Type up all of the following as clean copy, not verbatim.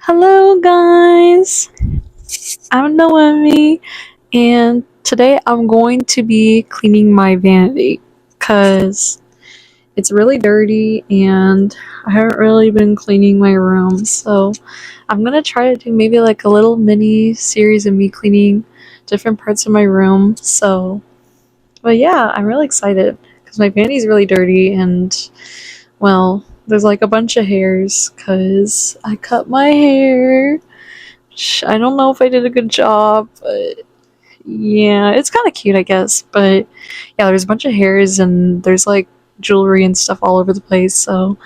Hello, guys. I'm Noemi, and today I'm going to be cleaning my vanity because it's really dirty and I haven't really been cleaning my room. So I'm gonna try to do maybe like a little mini series of me cleaning different parts of my room. But yeah, I'm really excited because my vanity is really dirty and well, there's like a bunch of hairs because I cut my hair. I don't know if I did a good job, but yeah, it's kind of cute, I guess. But yeah, there's a bunch of hairs and there's like jewelry and stuff all over the place. So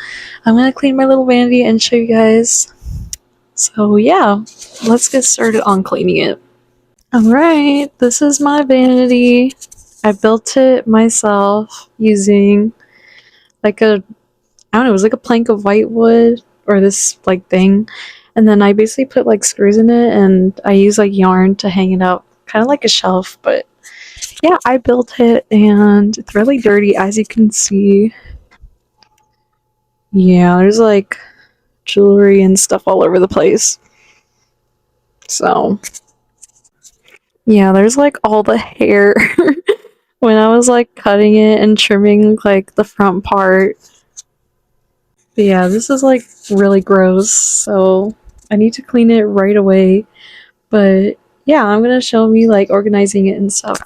I'm gonna clean my little vanity and show you guys. So yeah, let's get started on cleaning it. Alright, this is my vanity. I built it myself using like I don't know, it was like a plank of white wood or this like thing. And then I basically put like screws in it and I use like yarn to hang it up, kind of like a shelf. But yeah, I built it and it's really dirty as you can see. Yeah, there's like jewelry and stuff all over the place. So yeah, there's like all the hair when I was like cutting it and trimming like the front part. But yeah, this is like really gross, so I need to clean it right away. But yeah, I'm gonna show me like organizing it and stuff.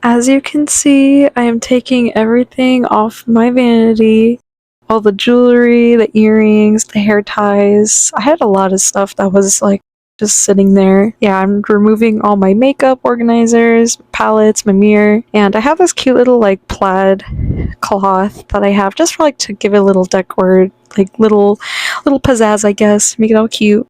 As you can see, I am taking everything off my vanity. All the jewelry, the earrings, the hair ties. I had a lot of stuff that was like just sitting there. Yeah, I'm removing all my makeup organizers, palettes, my mirror, and I have this cute little like plaid cloth that I have just for like to give it a little decor, like little pizzazz, I guess, make it all cute.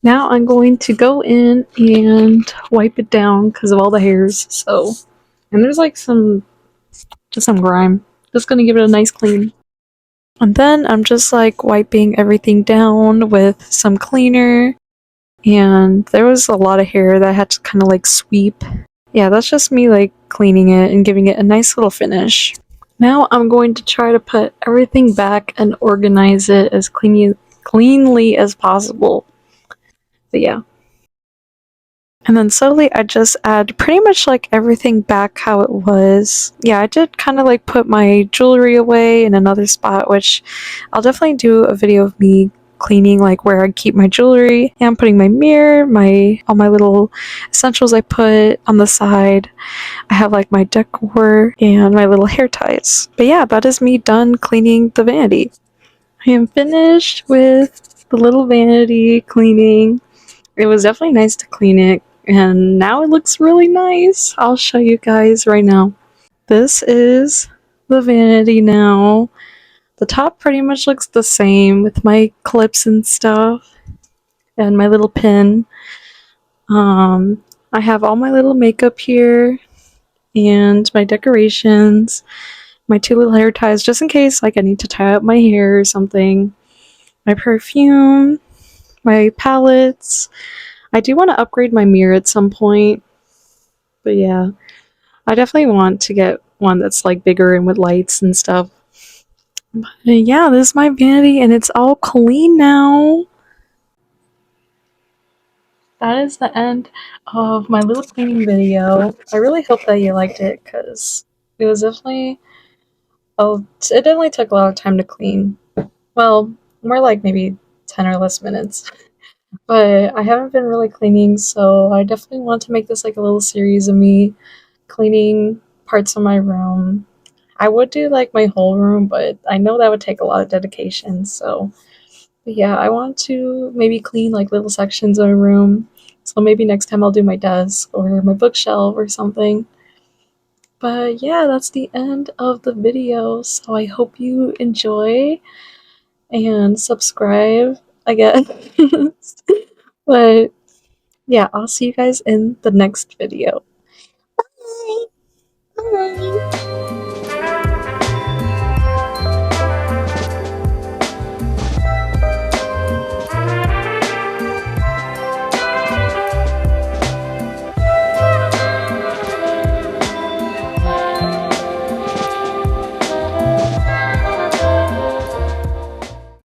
Now I'm going to go in and wipe it down because of all the hairs. And there's like just some grime. Just gonna give it a nice clean. And then I'm just like wiping everything down with some cleaner. And there was a lot of hair that I had to kind of like sweep. Yeah, that's just me like cleaning it and giving it a nice little finish. Now I'm going to try to put everything back and organize it as cleanly as possible. But yeah. And then slowly I just add pretty much like everything back how it was. Yeah, I did kind of like put my jewelry away in another spot, which I'll definitely do a video of me cleaning like where I keep my jewelry. And I'm putting my mirror, all my little essentials I put on the side. I have like my decor and my little hair ties. But yeah, that is me done cleaning the vanity. I am finished with the little vanity cleaning. It was definitely nice to clean it, and now it looks really nice. I'll show you guys right now. This is the vanity now. The top pretty much looks the same with my clips and stuff, and my little pin. I have all my little makeup here, and my decorations, my two little hair ties, just in case like I need to tie up my hair or something. My perfume, my palettes. I do want to upgrade my mirror at some point, but yeah, I definitely want to get one that's like bigger and with lights and stuff. But yeah, this is my vanity and it's all clean now. That is the end of my little cleaning video. I really hope that you liked it because it was definitely it definitely took a lot of time to clean. Well, more like maybe 10 or less minutes. But I haven't been really cleaning, so I definitely want to make this like a little series of me cleaning parts of my room. I would do like my whole room, but I know that would take a lot of dedication. But yeah, I want to maybe clean like little sections of my room. So maybe next time I'll do my desk or my bookshelf or something. But yeah, that's the end of the video. So I hope you enjoy and subscribe, I guess. But yeah, I'll see you guys in the next video. Bye! Bye!